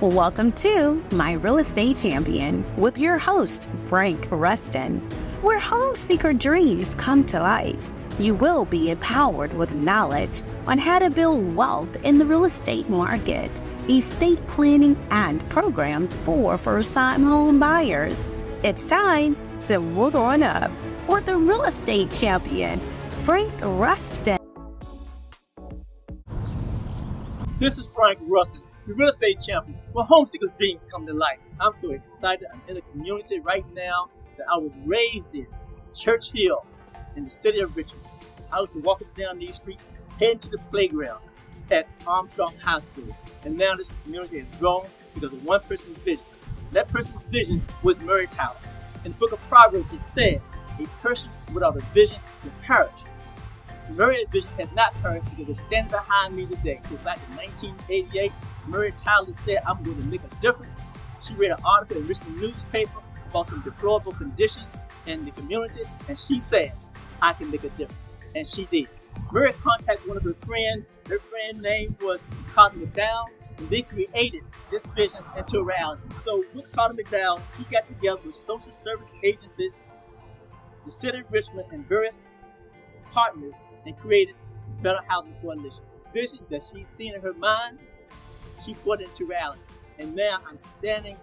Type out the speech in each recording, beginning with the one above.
Welcome to My Real Estate Champion with your host, Frank Rustin, where home seeker dreams come to life. You will be empowered with knowledge on how to build wealth in the real estate market, estate planning, and programs for first-time home buyers. It's time to move on up with the real estate champion, Frank Rustin. This is Frank Rustin, the real estate champion, where home seekers' dreams come to life. I'm so excited. I'm in a community right now that I was raised in, Churchill, in the city of Richmond. I used to walk up down these streets, heading to the playground at Armstrong High School. And now this community has grown because of one person's vision. That person's vision was Murray Tyler. In the book of Proverbs, it says, a person without a vision will perish. Murray's vision has not perished because it's standing behind me today. It was back in 1988. Murray Tyler said, I'm going to make a difference. She read an article in Richmond newspaper about some deplorable conditions in the community, and she said, I can make a difference. And she did. Murray contacted one of her friends. Her friend's name was Cotton McDowell, and they created this vision into reality. So with Cotton McDowell, she got together with social service agencies, the city of Richmond, and various partners, and created Better Housing Coalition. Vision that she's seen in her mind, she put it into reality. And now I'm standing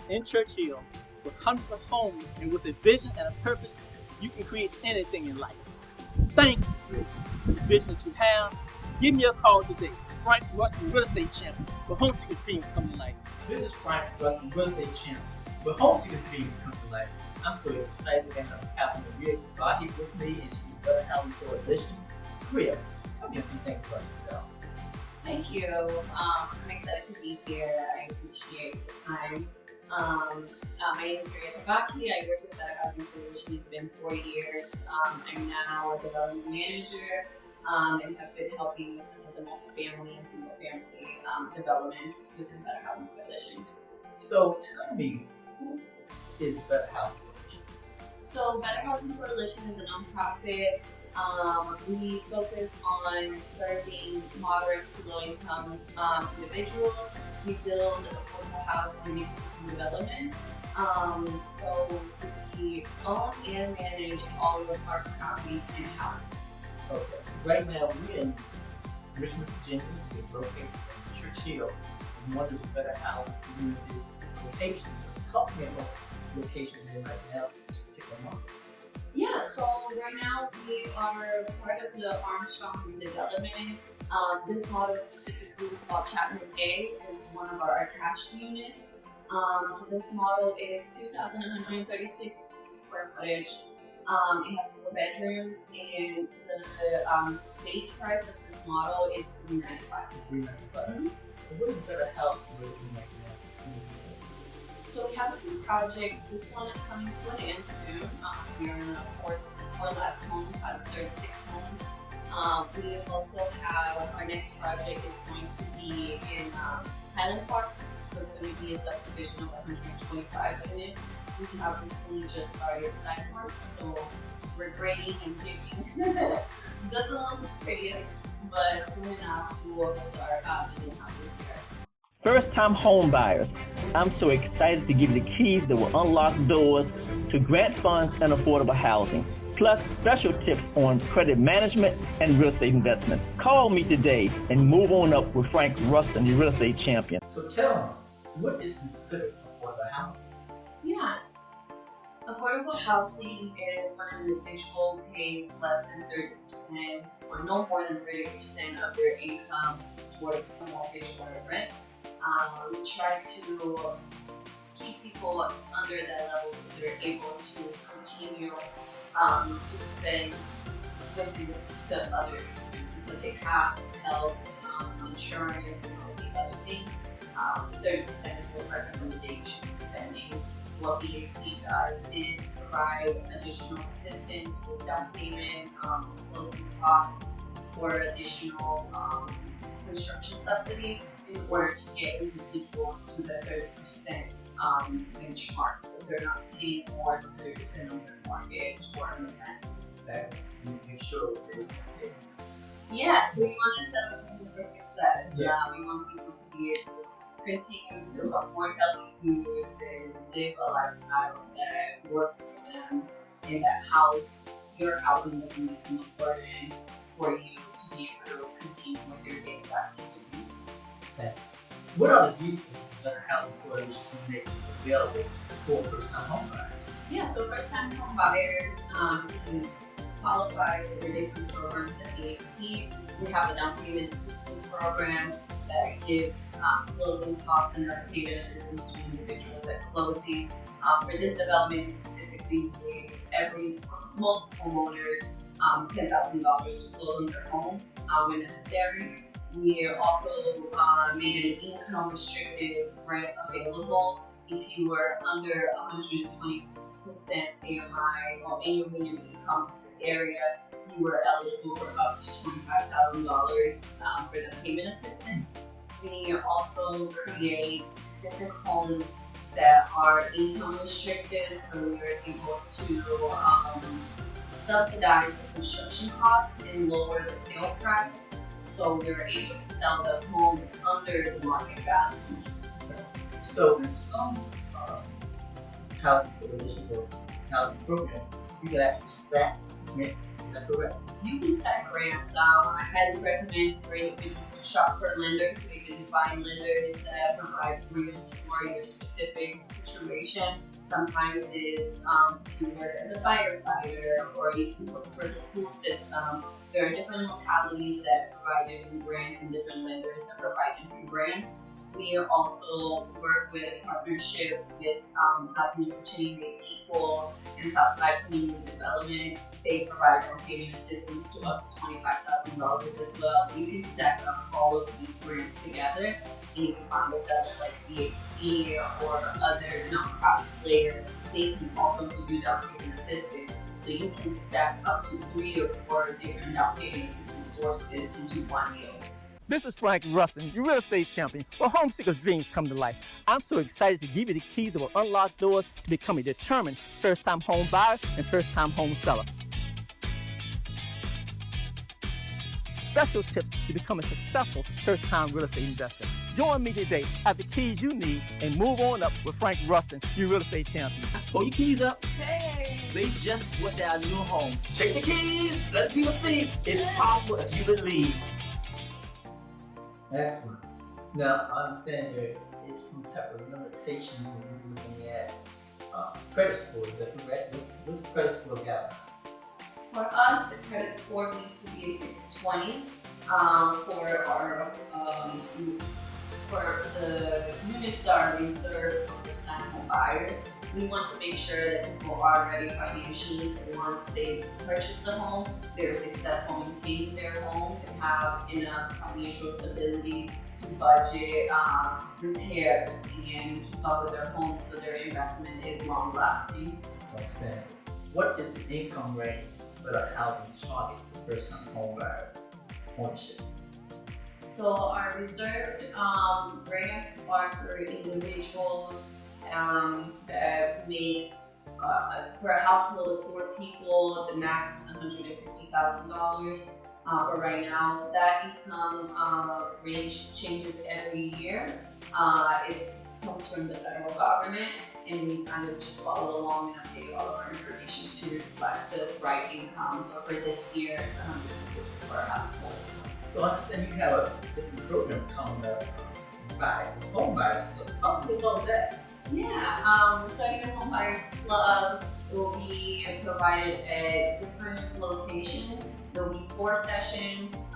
in Churchill with hundreds of homes, and with a vision and a purpose, you can create anything in life. Thank you for the vision that you have. Give me a call today. Frank Rustin, real estate champion, where home seekers' dreams come to life. This is Frank Rustin, real estate champion, where home seekers' dreams come to life. I'm so excited and I'm having Maria Tabacchi with me, and she's Better Housing Coalition. Maria, tell me a few things about yourself. Thank you. I'm excited to be here. I appreciate the time. My name is Maria Tabacchi. I work with Better Housing Coalition. It's been 4 years. I'm now a development manager and have been helping with some of the multifamily and single family developments within Better Housing Coalition. So tell me, who is Better Housing Coalition? So Better Housing Coalition is a nonprofit. We focus on serving moderate to low income individuals. We build affordable housing and mixed income development. So we own and manage all of the park properties in-house. Okay, so right now we're in Richmond, Virginia. We're located in Churchill, in one of the Better Housing communities locations. So talk to me about locations here right now in this particular market. Yeah, so right now we are part of the Armstrong development. This model specifically is called Chapman A, is one of our attached units. So this model is 2,136 square footage. It has 4 bedrooms, and the base price of this model is $395. $395. So what is Better Housing doing right now? So we have a few projects. This one is coming to an end soon. We are in the 4 last homes out of 36 homes. We also have our next project is going to be in Highland Park. So it's going to be a subdivision of 125 units. We have recently just started site work, so we're grading and digging. Doesn't look pretty, but soon enough we'll start building houses there as well. First-time home buyers, I'm so excited to give you the keys that will unlock doors to grant funds and affordable housing, plus special tips on credit management and real estate investment. Call me today and move on up with Frank Rustin, the real estate champion. So tell me, what is considered affordable housing? Yeah. Affordable housing is when an individual pays less than 30% or no more than 30% of their income towards a mortgage or a rent. We try to keep people under that level so they're able to continue to spend within the other expenses that they have, health, insurance, and all the other things. 30% is what recommendation spending. What BAC does is provide additional assistance with down payment, closing costs, or additional construction subsidy in order to get individuals to the 30% benchmark, so they're not paying more than 30% on their mortgage or on the rent. That's make sure there's Yeah, so we want to set up people for success. Yeah. We want people to be able continue to afford healthy foods and live a lifestyle that works for them and that your housing doesn't become a burden for you to be able to continue with your daily activities. Thanks. What are the resources that a housing coalition can make available for first-time home buyers? Yeah, so first-time home buyers can qualify for the different programs at AHC. We have a down payment assistance program that gives closing costs and down payment assistance to individuals at closing. For this development specifically, we gave most homeowners $10,000 to close on their home when necessary. We also made an income restricted grant available if you were under 120% AMI or annual minimum income for the area. You were eligible for up to $25,000 for the payment assistance. We also create specific homes that are income restricted, so we are able to subsidize the construction costs and lower the sale price, so we're able to sell the home under the market value. So in some housing coalitions or housing programs, you can actually stack grants. Is that correct? You can stack grants. I highly recommend for individuals to shop for lenders so you can find lenders that provide grants for your specific situation. Sometimes it's you work as a firefighter or if you work for the school system. There are different localities that provide different grants and different lenders that provide different grants. We also work with a partnership with Housing Opportunity Made Equal and Southside Community Development. They provide down payment assistance to up to $25,000 as well. You can stack up all of these grants together, and you can find a seller like BHC or other nonprofit players. They can also give you down payment assistance. So you can stack up to 3 or 4 different down payment assistance sources into one deal. This is Frank Rustin, your real estate champion, where home seekers' dreams come to life. I'm so excited to give you the keys that will unlock doors to become a determined first-time home buyer and first-time home seller. Special tips to become a successful first-time real estate investor. Join me today, have the keys you need, and move on up with Frank Rustin, your real estate champion. Pull your keys up. Hey, they just bought their new home. Shake the keys. Let people see. It's possible if you believe. Excellent. Now, I understand there is some type of limitation when you're looking at credit score. Is that correct? What's the credit score guideline? For us, the credit score needs to be a 620 for the units that are reserved for first-time home buyers. We want to make sure that people are ready financially, so once they purchase the home, they're successful maintaining their home and have enough financial stability to budget, repairs, and keep up with their home so their investment is long-lasting. I understand. What is the income range that a housing target for first-time home buyers ownership? So our reserved grants are for individuals that make, for a household of 4 people, the max is $150,000. For right now, that income range changes every year. It comes from the federal government, and we kind of just follow along and update all of our information to reflect the right income. But for this year, it's $150,000 for a household. So I understand you have a different program coming up by home buyers. So talk a little about that. Yeah, we're starting a home buyers club. It will be provided at different locations. There will be 4 sessions,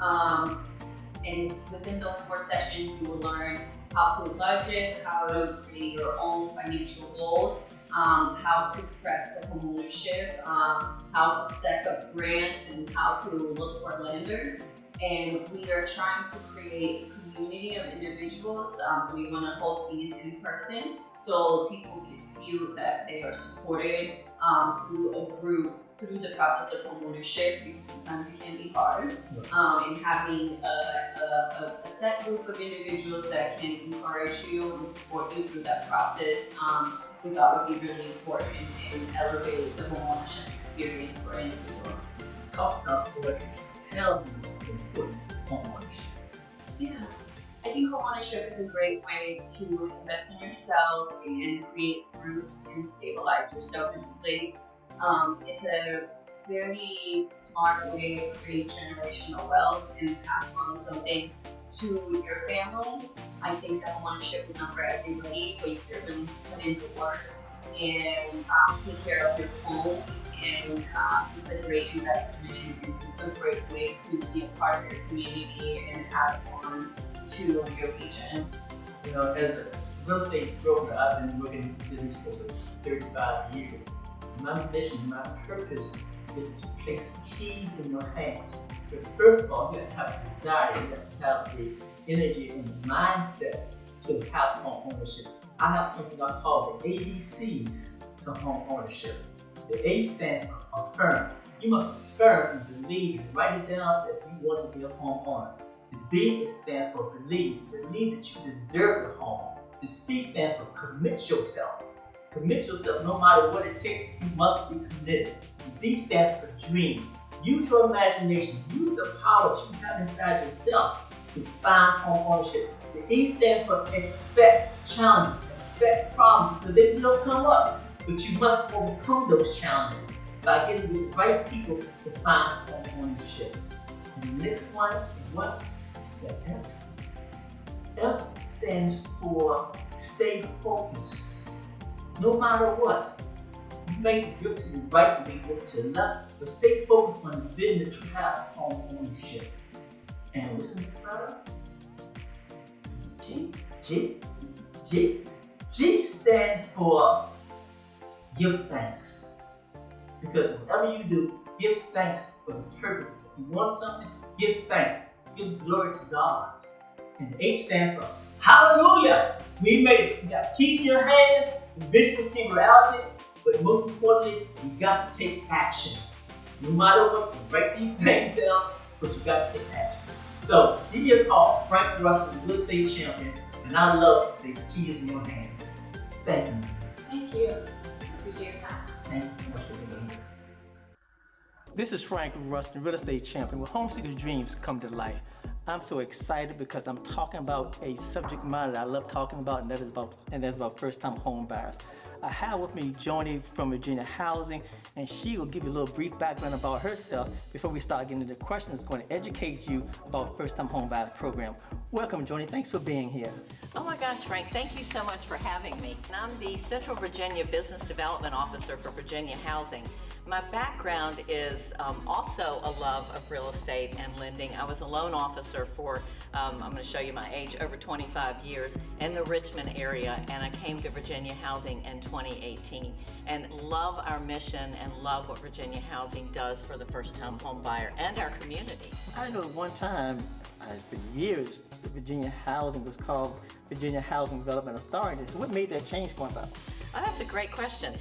and within those 4 sessions, you will learn how to budget, how to create your own financial goals, how to prep for homeownership, how to stack up grants, and how to look for lenders. And we are trying to create a community of individuals, so we want to host these in person so people can feel that they are supported through a group, through the process of homeownership, because sometimes it can be hard. And having a set group of individuals that can encourage you and support you through that process, we thought would be really important and elevate the homeownership experience for individuals. Talk to our employees. Tell them the importance of homeownership. Yeah. I think homeownership is a great way to invest in yourself and create roots and stabilize yourself in place. It's a very smart way to create generational wealth and pass on something to your family. I think that homeownership is not for everybody, but if you're willing to put in the work and take care of your home, and it's a great investment and a great way to be a part of your community and add on to your region. You know, as a real estate broker, I've been working in this business for over 35 years. My mission, my purpose is to place keys in your hands. But first of all, you have to have a desire, you have to have the energy and the mindset to have home ownership. I have something I call the ABCs to home ownership. The A stands for affirm. You must affirm and believe and write it down that you want to be a homeowner. The B stands for believe. Believe that you deserve the home. The C stands for commit yourself. Commit yourself no matter what it takes, you must be committed. The D stands for dream. Use your imagination. Use the power that you have inside yourself to find home ownership. The E stands for expect challenges, expect problems, because they will come up. But you must overcome those challenges by getting the right people to find home ownership. And the next one is what? Is that F? F stands for stay focused. No matter what, you may drift to the right, you may drift to the left, but stay focused on the vision that you have of home ownership. And what's the next letter? G stands for give thanks. Because whatever you do, give thanks for the purpose. If you want something, give thanks. Give glory to God. And the H stands for hallelujah. We made it. You got keys in your hands, the vision became reality, but most importantly, you got to take action. No matter what, you write these things down, but you got to take action. So give me a call, Frank Rustin, real estate champion, and I love these keys in your hands. Thank you. Thank you. I appreciate your time. Thank you so much for being here. This is Frank Rustin, real estate champion, where home seekers' dreams come to life. I'm so excited because I'm talking about a subject matter that I love talking about, and that's about first-time home buyers. I have with me Joni from Virginia Housing, and she will give you a little brief background about herself before we start getting into the questions. Going to educate you about first-time home buyers program. Welcome, Joni. Thanks for being here. Oh my gosh, Frank, thank you so much for having me. And I'm the Central Virginia Business Development Officer for Virginia Housing. My background is also a love of real estate and lending. I was a loan officer for, I'm going to show you my age, over 25 years in the Richmond area, and I came to Virginia Housing in 2018 and love our mission and love what Virginia Housing does for the first-time home buyer and our community. I know at one time, for years, Virginia Housing was called Virginia Housing Development Authority. So what made that change going about? Oh, that's a great question.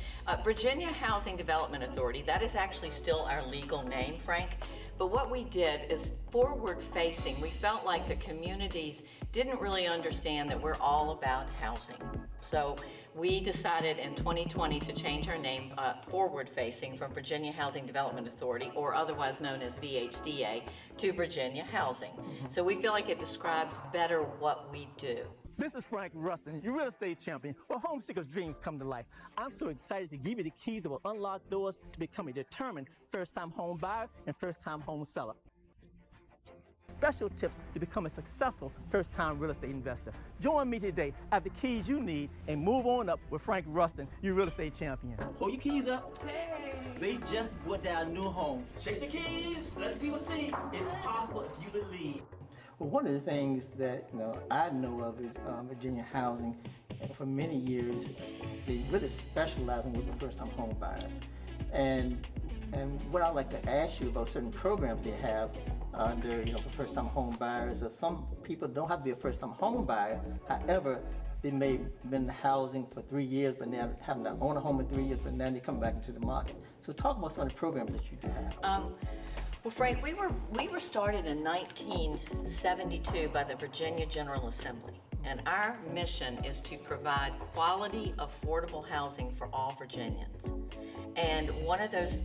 Virginia Housing Development Authority, that is actually still our legal name, Frank. But what we did is forward-facing. We felt like the communities didn't really understand that we're all about housing. So we decided in 2020 to change our name forward-facing from Virginia Housing Development Authority, or otherwise known as VHDA, to Virginia Housing. So we feel like it describes better what we do. This is Frank Rustin, your real estate champion, where home seekers' dreams come to life. I'm so excited to give you the keys that will unlock doors to become a determined first-time home buyer and first-time home seller. Special tips to become a successful first-time real estate investor. Join me today. I have the keys you need, and move on up with Frank Rustin, your real estate champion. Pull your keys up. Hey, they just bought their new home. Shake the keys. Let the people see. It's possible if you believe. Well, one of the things that I know of is Virginia Housing. For many years, they really specializing with the first-time home buyers. And what I'd like to ask you about certain programs they have under for first-time home buyers. Some people don't have to be a first-time home buyer. However, they may have been in housing for 3 years, but now having to own a home in 3 years, but now they come back into the market. So talk about some of the programs that you do have. Well, Frank, we were started in 1972 by the Virginia General Assembly, and our mission is to provide quality, affordable housing for all Virginians. And one of those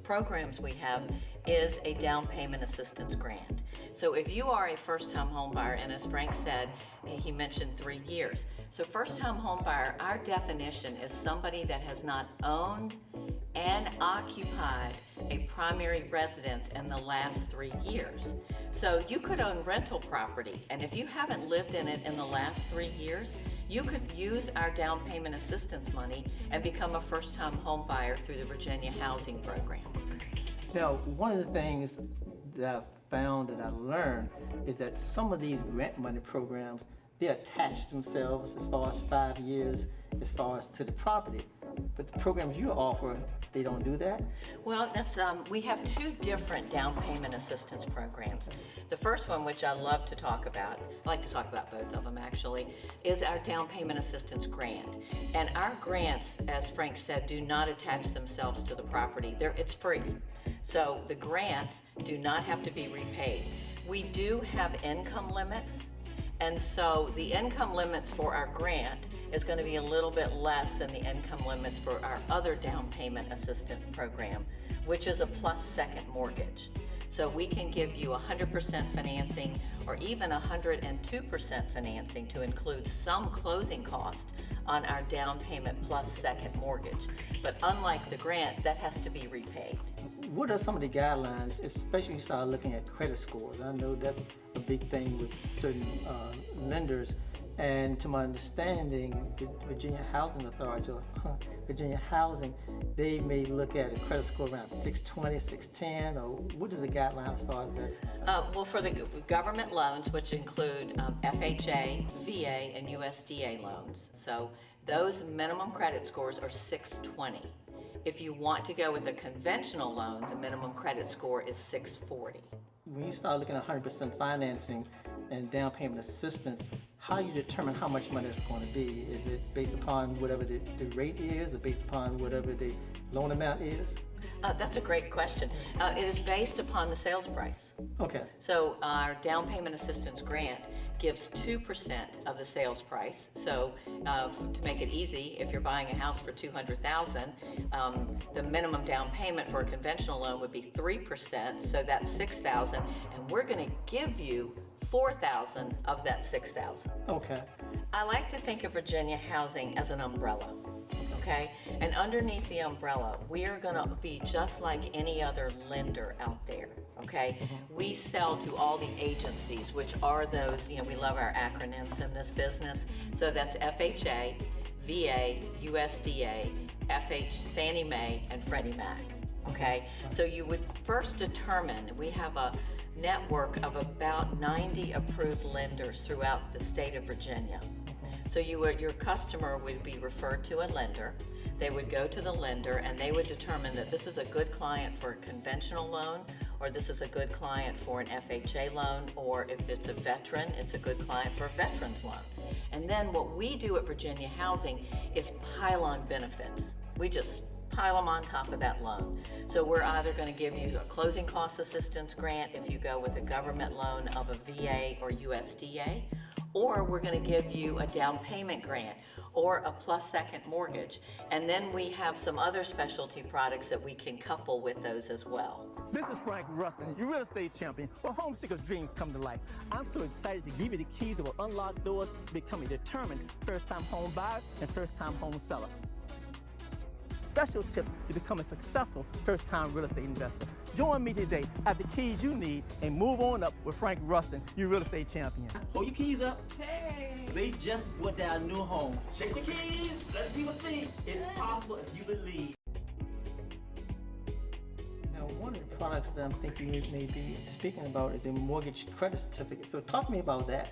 programs we have is a down payment assistance grant. So if you are a first-time home buyer, and as Frank said, he mentioned 3 years. So first-time home buyer, our definition is somebody that has not owned and occupied a primary residence in the last 3 years. So you could own rental property, and if you haven't lived in it in the last 3 years, you could use our down payment assistance money and become a first-time home buyer through the Virginia Housing Program. Now, one of the things that I've found that I learned is that some of these grant money programs, they attach themselves as far as 5 years, as far as to the property. But the programs you offer, they don't do that? Well, we have 2 different down payment assistance programs. The first one, which I love to talk about, I like to talk about both of them actually, is our down payment assistance grant. And our grants, as Frank said, do not attach themselves to the property. It's free. So the grants do not have to be repaid. We do have income limits. And so the income limits for our grant is going to be a little bit less than the income limits for our other down payment assistance program, which is a plus second mortgage. So we can give you 100% financing or even 102% financing to include some closing cost on our down payment plus second mortgage. But unlike the grant, that has to be repaid. What are some of the guidelines, especially when you start looking at credit scores? I know that's a big thing with certain lenders. And to my understanding, the Virginia Housing Authority, or Virginia Housing, they may look at a credit score around 620, 610, or what is the guideline as far as that? Well, for the government loans, which include FHA, VA, and USDA loans, so those minimum credit scores are 620. If you want to go with a conventional loan, the minimum credit score is 640. When you start looking at 100% financing and down payment assistance, how you determine how much money it's going to be? Is it based upon whatever the rate is, or based upon whatever the loan amount is? That's a great question. It is based upon the sales price. Okay. So our down payment assistance grant gives 2% of the sales price. So to make it easy, if you're buying a house for $200,000, the minimum down payment for a conventional loan would be 3%. So that's $6,000, and we're going to give you $4,000 of that $6,000. Okay. I like to think of Virginia Housing as an umbrella. Okay, and underneath the umbrella, we are going to be just like any other lender out there. Okay, we sell to all the agencies, which are those, we love our acronyms in this business. So that's FHA, VA, USDA, Fannie Mae, and Freddie Mac. Okay, so you would first determine, we have a network of about 90 approved lenders throughout the state of Virginia. So your customer would be referred to a lender. They would go to the lender and they would determine that this is a good client for a conventional loan, or this is a good client for an FHA loan, or if it's a veteran, it's a good client for a veteran's loan. And then what we do at Virginia Housing is pile on benefits. We just pile them on top of that loan. So we're either going to give you a closing cost assistance grant if you go with a government loan of a VA or USDA, or we're going to give you a down payment grant or a plus second mortgage. And then we have some other specialty products that we can couple with those as well. This is Frank Rustin, your real estate champion, where home seekers' dreams come to life. I'm so excited to give you the keys that will unlock doors to become a determined first-time home buyer and first-time home seller. Special tips to become a successful first-time real estate investor. Join me today. Have the keys you need and move on up with Frank Rustin, your real estate champion. Hold your keys up. Hey! They just bought their new home. Shake the keys. Let the people see. It's possible if you believe. Now, one of the products that I'm thinking you may be speaking about is a mortgage credit certificate. So talk to me about that.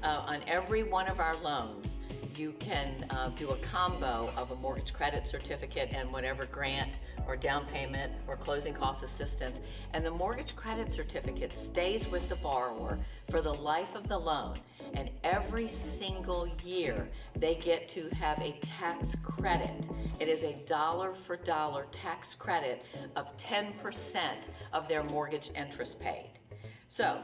On every one of our loans, you can do a combo of a mortgage credit certificate and whatever grant or down payment or closing cost assistance. And the mortgage credit certificate stays with the borrower for the life of the loan. And every single year, they get to have a tax credit. It is a dollar for dollar tax credit of 10% of their mortgage interest paid. So,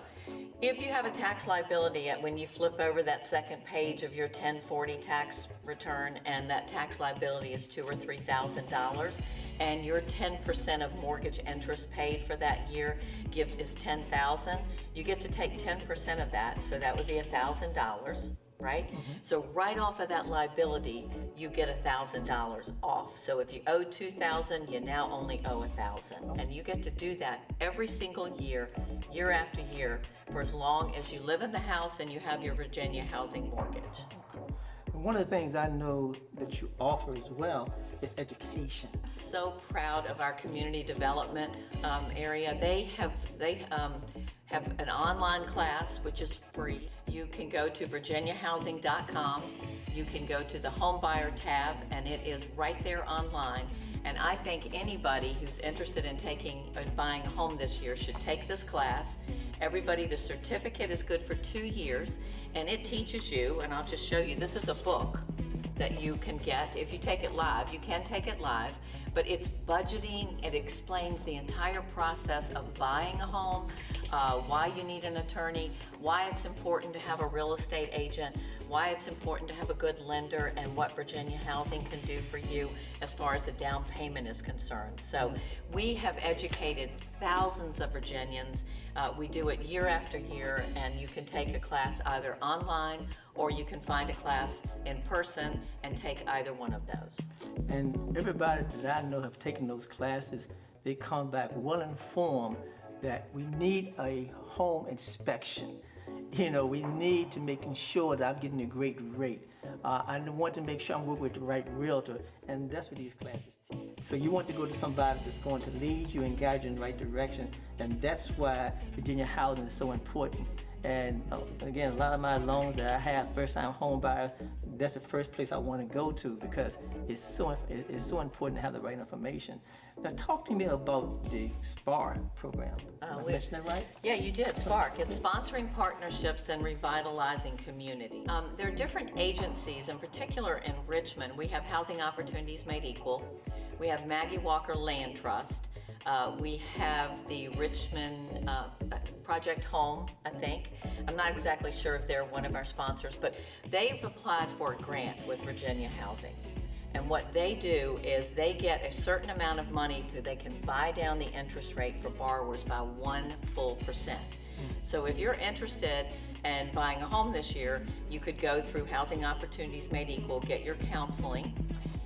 if you have a tax liability when you flip over that second page of your 1040 tax return and that tax liability is $2,000 or $3,000, and your 10% of mortgage interest paid for that year is $10,000, you get to take 10% of that, so that would be $1,000, right? So right off of that liability, you get $1,000 off. So if you owe $2,000, you now only owe $1,000, and you get to do that every single year, year after year, for as long as you live in the house and you have your Virginia housing mortgage. One of the things I know that you offer as well is education. So proud of our community development area. They have an online class which is free. You can go to virginiahousing.com. You can go to the home buyer tab, and it is right there online. And I think anybody who's interested in buying a home this year should take this class. Everybody, the certificate is good for 2 years, and it teaches you, and I'll just show you, this is a book that you can get if you take it live. You can take it live, but it's budgeting. It explains the entire process of buying a home, why you need an attorney, why it's important to have a real estate agent, why it's important to have a good lender, and what Virginia Housing can do for you as far as the down payment is concerned. So we have educated thousands of Virginians. We do it year after year, and you can take a class either online or you can find a class in person and take either one of those. And everybody that I know have taken those classes, they come back well informed that we need a home inspection. You know, we need to making sure that I'm getting a great rate. I want to make sure I'm working with the right realtor, and that's what these classes teach. So you want to go to somebody that's going to lead you and guide you in the right direction, and that's why Virginia Housing is so important. And again, a lot of my loans that I have, first-time home buyers, that's the first place I want to go to, because it's so important to have the right information. Now, talk to me about the SPAR program. Did I mention that right? Yeah, you did. SPARK. It's Sponsoring Partnerships and Revitalizing Community. There are different agencies, in particular in Richmond. We have Housing Opportunities Made Equal. We have Maggie Walker Land Trust. We have the Richmond Project Home, I think. I'm not exactly sure if they're one of our sponsors, but they've applied for a grant with Virginia Housing. And what they do is they get a certain amount of money so they can buy down the interest rate for borrowers by 1 full percent. So if you're interested in buying a home this year, you could go through Housing Opportunities Made Equal, get your counseling,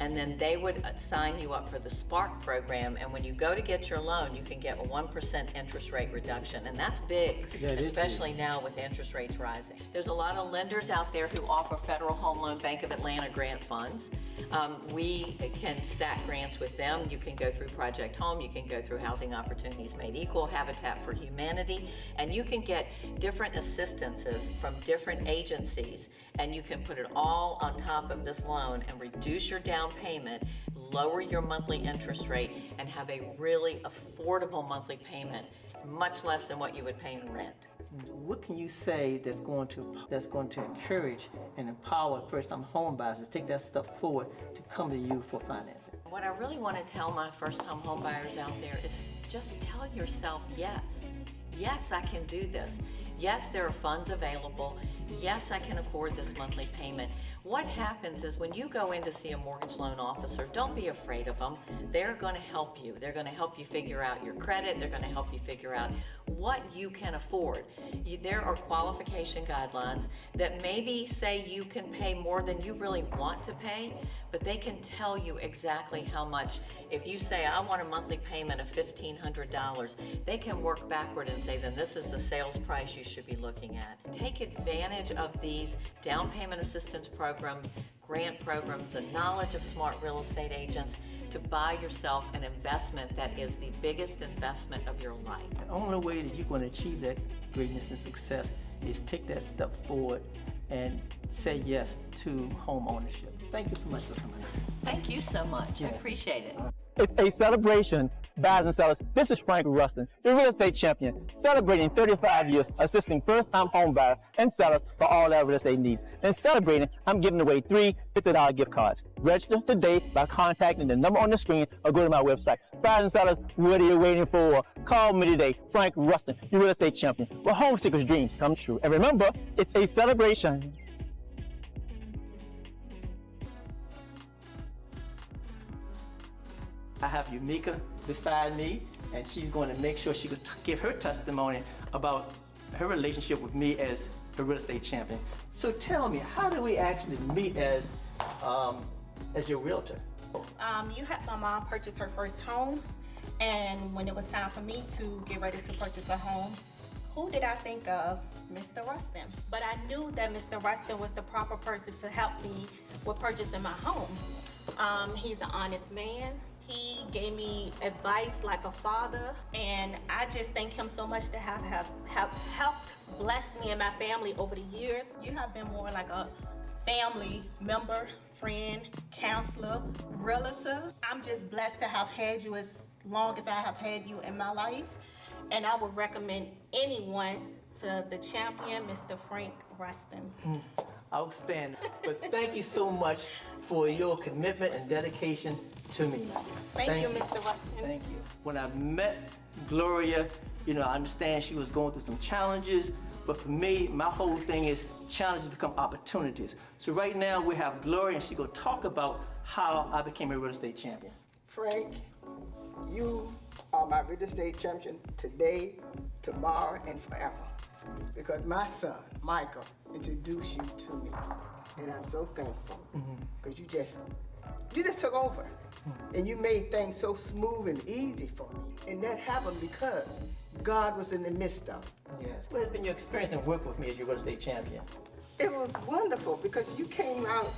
and then they would sign you up for the SPARK program. And when you go to get your loan, you can get a 1% interest rate reduction. And that's big, especially now with interest rates rising. There's a lot of lenders out there who offer Federal Home Loan Bank of Atlanta grant funds. We can stack grants with them. You can go through Project Home, you can go through Housing Opportunities Made Equal, Habitat for Humanity, and you can get different assistances from different agencies, and you can put it all on top of this loan and reduce your down payment, lower your monthly interest rate, and have a really affordable monthly payment, much less than what you would pay in rent. What can you say that's going to encourage and empower first-time home buyers to take that step forward to come to you for financing? What I really want to tell my first-time home buyers out there is just tell yourself yes. Yes, I can do this. Yes, there are funds available. Yes, I can afford this monthly payment. What happens is when you go in to see a mortgage loan officer, don't be afraid of them. They're going to help you. They're going to help you figure out your credit. They're going to help you figure out what you can afford. There are qualification guidelines that maybe say you can pay more than you really want to pay, but they can tell you exactly how much. If you say, I want a monthly payment of $1,500, they can work backward and say, then this is the sales price you should be looking at. Take advantage of these down payment assistance programs, grant programs, the knowledge of smart real estate agents to buy yourself an investment that is the biggest investment of your life. The only way that you're going to achieve that greatness and success is take that step forward and say yes to home ownership. Thank you so much for coming in. Thank you so much. I appreciate it. It's a celebration, buyers and sellers. This is Frank Rustin, your real estate champion, celebrating 35 years assisting first-time home buyers and sellers for all their real estate needs. And celebrating, I'm giving away 3 $50 gift cards. Register today by contacting the number on the screen or go to my website. Buyers and sellers, what are you waiting for? Call me today, Frank Rustin, your real estate champion, where home seekers' dreams come true. And remember, it's a celebration. I have Yumika beside me, and she's going to make sure she could give her testimony about her relationship with me as the real estate champion. So tell me, how did we actually meet as your realtor? You helped my mom purchase her first home, and when it was time for me to get ready to purchase a home, who did I think of? Mr. Rustin. But I knew that Mr. Rustin was the proper person to help me with purchasing my home. He's an honest man. He gave me advice like a father, and I just thank him so much to have helped bless me and my family over the years. You have been more like a family member, friend, counselor, realtor. I'm just blessed to have had you as long as I have had you in my life, and I would recommend anyone to the champion, Mr. Frank Rustin. Outstanding. But thank you so much for your commitment and dedication to me. Thank you, Mr. Rustin. Thank you. When I met Gloria, I understand she was going through some challenges, but for me, my whole thing is challenges become opportunities. So right now we have Gloria, and she's going to talk about how I became a real estate champion. Frank, you are my real estate champion today, tomorrow, and forever. Because my son, Michael, introduced you to me. And I'm so thankful. Because you just took over. And you made things so smooth and easy for me. And that happened because God was in the midst of it. Yes. What has been your experience in working with me as your real estate champion? It was wonderful because you came out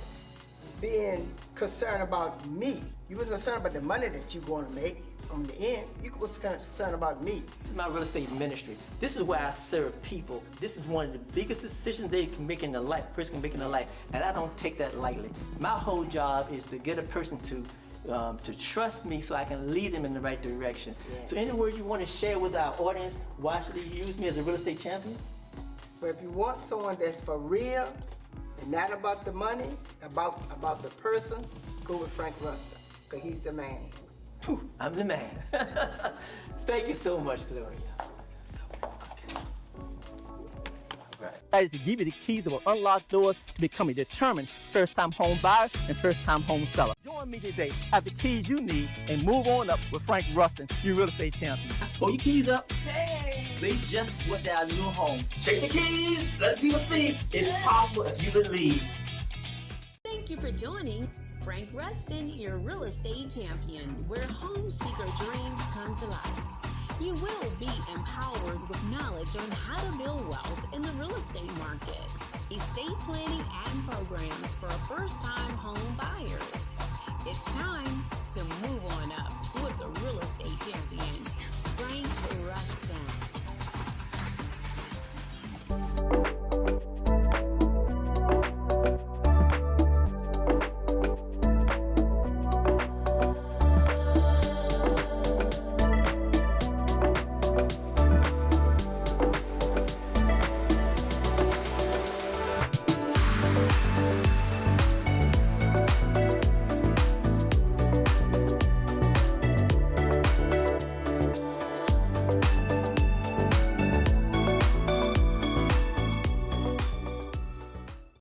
being concerned about me. You wasn't concerned about the money that you're going to make on the end. You was concerned about me. This is my real estate ministry. This is where I serve people. This is one of the biggest decisions they can make in their life, a person can make in their life, and I don't take that lightly. My whole job is to get a person to trust me so I can lead them in the right direction. Yeah. So any words you want to share with our audience, why should they use me as a real estate champion? But if you want someone that's for real and not about the money, about the person, go with Frank Rustin, because he's the man. Whew, I'm the man. Thank you so much, Gloria. Excited to give you the keys that will unlock doors to become a determined first-time home buyer and first-time home seller. Join me today. Have the keys you need and move on up with Frank Rustin, your real estate champion. Pull your keys up. Hey! They just bought their new home. Shake the keys. Let people see it's possible if you believe. Thank you for joining Frank Rustin, your real estate champion, where home seeker dreams come to life. You will be empowered with knowledge on how to build wealth in the real estate market, estate planning and programs for first-time home buyers. It's time to move on up with the real estate champion, Frank Rustin.